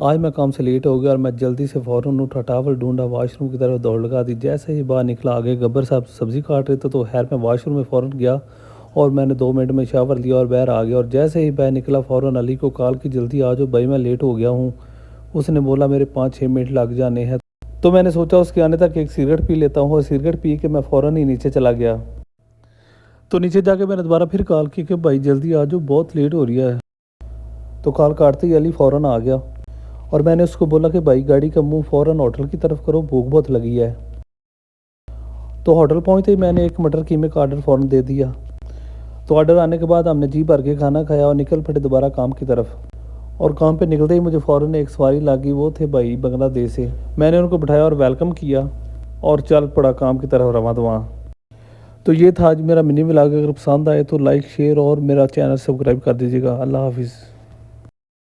आज मैं काम से लेट हो गया और मैं जल्दी से फ़ौरन उठा, टॉवल ढूँढा, वॉशरूम की तरफ दौड़ लगा दी। जैसे ही बाहर निकला, आगे गब्बर साहब सब्ज़ी काट रहे थे, तो खैर मैं वॉशरूम में फ़ौरन गया और मैंने 2 मिनट में शावर लिया और बाहर आ गया। और जैसे ही बाहर निकला, फ़ौरन अली को कॉल की, जल्दी आ जाओ भाई, मैं लेट हो गया हूँ। उसने बोला मेरे 5-6 मिनट लग जाने हैं। तो मैंने सोचा उसके आने तक एक सिगरेट पी लेता हूँ, और सिगरेट पी के मैं फ़ौरन ही नीचे चला गया। तो नीचे जाके मैंने दोबारा फिर कॉल की कि भाई जल्दी आ जाओ, बहुत लेट हो रही है। तो कॉल काटते ही अली फ़ौरन आ गया और मैंने उसको बोला कि भाई गाड़ी का मुंह फ़ौरन होटल की तरफ करो, भूख बहुत लगी है। तो होटल पहुंचते ही मैंने एक मटर कीमे का ऑर्डर फ़ौरन दे दिया। तो ऑर्डर आने के बाद हमने जी भर के खाना खाया और निकल पड़े दोबारा काम की तरफ। और काम पे निकलते ही मुझे फ़ौरन एक सवारी लगी, वो थे भाई बांग्लादेश से। मैंने उनको बिठाया और वेलकम किया और चल पड़ा काम की तरफ रवां दवां। तो ये था आज मेरा मिनी व्लॉग। अगर पसंद आए तो लाइक शेयर और मेरा चैनल सब्सक्राइब कर दीजिएगा। अल्लाह हाफिज़।